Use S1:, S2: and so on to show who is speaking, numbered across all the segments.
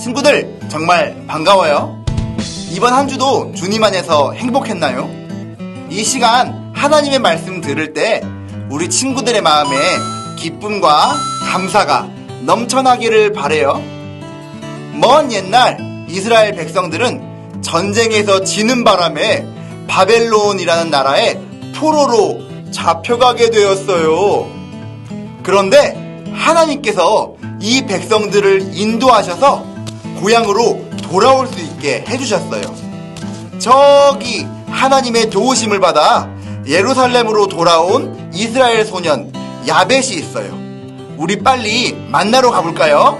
S1: 친구들, 정말 반가워요. 이번 한 주도 주님 안에서 행복했나요? 이 시간 하나님의 말씀 들을 때 우리 친구들의 마음에 기쁨과 감사가 넘쳐나기를 바래요. 먼 옛날 이스라엘 백성들은 전쟁에서 지는 바람에 바벨론이라는 나라에 포로로 잡혀가게 되었어요. 그런데 하나님께서 이 백성들을 인도하셔서 고향으로 돌아올 수 있게 해주셨어요. 저기 하나님의 도우심을 받아 예루살렘으로 돌아온 이스라엘 소년 야벳이 있어요. 우리 빨리 만나러 가볼까요?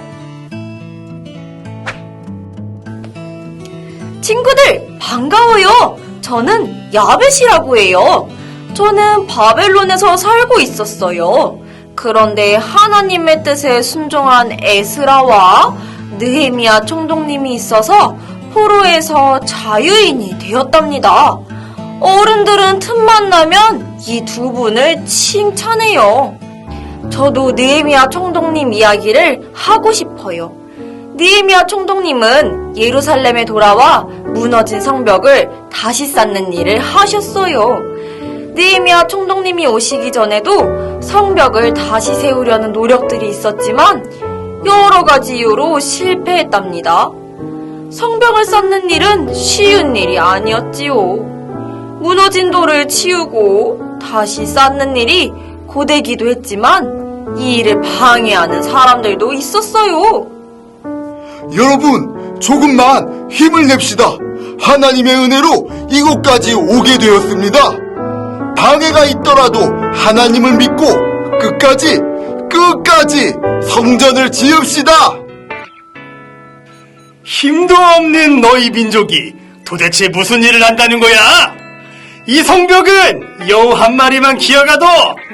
S2: 친구들, 반가워요. 저는 야벳이라고 해요. 저는 바벨론에서 살고 있었어요. 그런데 하나님의 뜻에 순종한 에스라와 느헤미야 총독님이 있어서 포로에서 자유인이 되었답니다. 어른들은 틈만 나면 이 두 분을 칭찬해요. 저도 느헤미야 총독님 이야기를 하고 싶어요. 느헤미야 총독님은 예루살렘에 돌아와 무너진 성벽을 다시 쌓는 일을 하셨어요. 느헤미야 총독님이 오시기 전에도 성벽을 다시 세우려는 노력들이 있었지만 여러 가지 이유로 실패했답니다. 성벽을 쌓는 일은 쉬운 일이 아니었지요. 무너진 돌을 치우고 다시 쌓는 일이 고되기도 했지만 이 일을 방해하는 사람들도 있었어요.
S1: 여러분, 조금만 힘을 냅시다. 하나님의 은혜로 이곳까지 오게 되었습니다. 방해가 있더라도 하나님을 믿고 끝까지 성전을 지읍시다.
S3: 힘도 없는 너희 민족이 도대체 무슨 일을 한다는 거야? 이 성벽은 여우 한 마리만 기어가도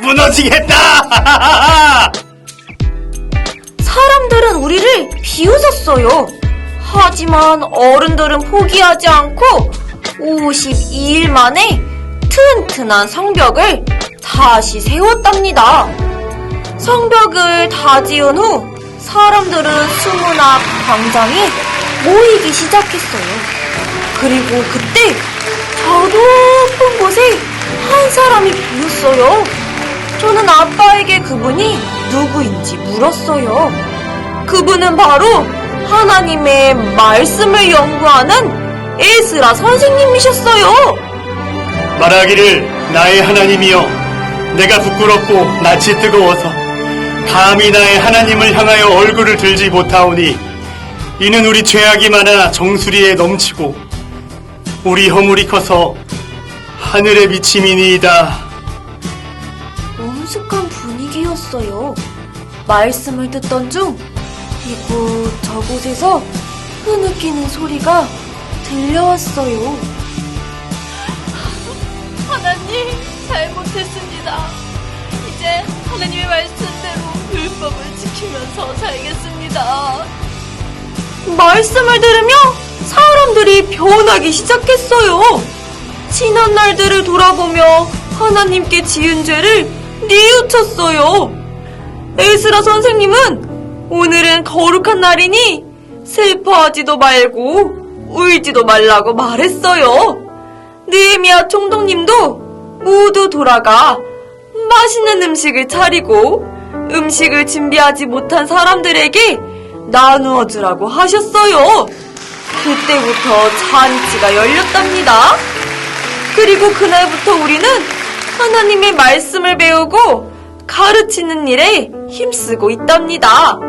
S3: 무너지겠다.
S2: 사람들은 우리를 비웃었어요. 하지만 어른들은 포기하지 않고 52일 만에 튼튼한 성벽을 다시 세웠답니다. 성벽을 다 지은 후 사람들은 수문 앞 광장에 모이기 시작했어요. 그리고 그때 저 높은 곳에 한 사람이 보였어요. 저는 아빠에게 그분이 누구인지 물었어요. 그분은 바로 하나님의 말씀을 연구하는 에스라 선생님이셨어요.
S3: 말하기를 나의 하나님이여, 내가 부끄럽고 낯이 뜨거워서 감히 나의 하나님을 향하여 얼굴을 들지 못하오니 이는 우리 죄악이 많아 정수리에 넘치고 우리 허물이 커서 하늘에 미침이니이다.
S2: 엄숙한 분위기였어요. 말씀을 듣던 중 이곳 저곳에서 흐느끼는 소리가 들려왔어요.
S4: 하나님, 잘못했습니다. 이제 하나님의 말씀대로 율법을 지키면서 살겠습니다.
S2: 말씀을 들으며 사람들이 변하기 시작했어요. 지난 날들을 돌아보며 하나님께 지은 죄를 뉘우쳤어요. 에스라 선생님은 오늘은 거룩한 날이니 슬퍼하지도 말고 울지도 말라고 말했어요. 느헤미야 총독님도 모두 돌아가 맛있는 음식을 차리고 음식을 준비하지 못한 사람들에게 나누어 주라고 하셨어요. 그때부터 잔치가 열렸답니다. 그리고 그날부터 우리는 하나님의 말씀을 배우고 가르치는 일에 힘쓰고 있답니다.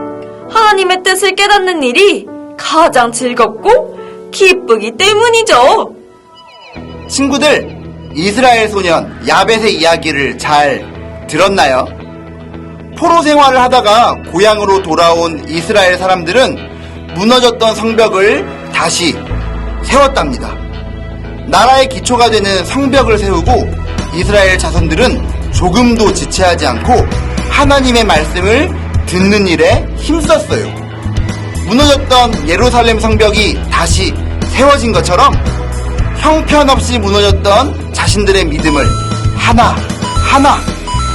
S2: 하나님의 뜻을 깨닫는 일이 가장 즐겁고 기쁘기 때문이죠.
S1: 친구들, 이스라엘 소년 야벳의 이야기를 잘 들었나요? 포로 생활을 하다가 고향으로 돌아온 이스라엘 사람들은 무너졌던 성벽을 다시 세웠답니다. 나라의 기초가 되는 성벽을 세우고 이스라엘 자손들은 조금도 지체하지 않고 하나님의 말씀을 듣는 일에 힘썼어요. 무너졌던 예루살렘 성벽이 다시 세워진 것처럼 형편없이 무너졌던 자신들의 믿음을 하나하나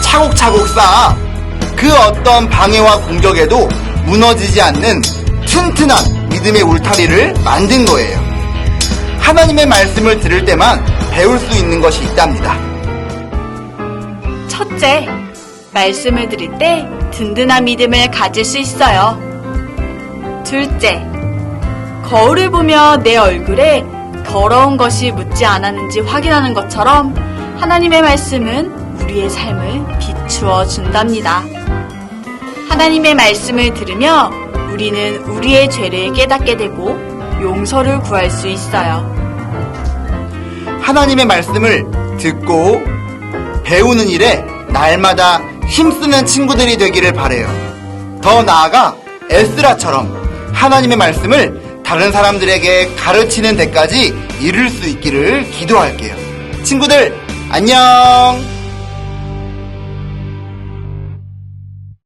S1: 차곡차곡 쌓아 그 어떤 방해와 공격에도 무너지지 않는 튼튼한 믿음의 울타리를 만든 거예요. 하나님의 말씀을 들을 때만 배울 수 있는 것이 있답니다.
S5: 첫째, 말씀을 들을 때 든든한 믿음을 가질 수 있어요. 둘째, 거울을 보며 내 얼굴에 더러운 것이 묻지 않았는지 확인하는 것처럼 하나님의 말씀은 우리의 삶을 비추어 준답니다. 하나님의 말씀을 들으며 우리는 우리의 죄를 깨닫게 되고 용서를 구할 수 있어요.
S1: 하나님의 말씀을 듣고 배우는 일에 날마다 힘쓰는 친구들이 되기를 바래요. 더 나아가 에스라처럼 하나님의 말씀을 다른 사람들에게 가르치는 데까지 이룰 수 있기를 기도할게요. 친구들, 안녕!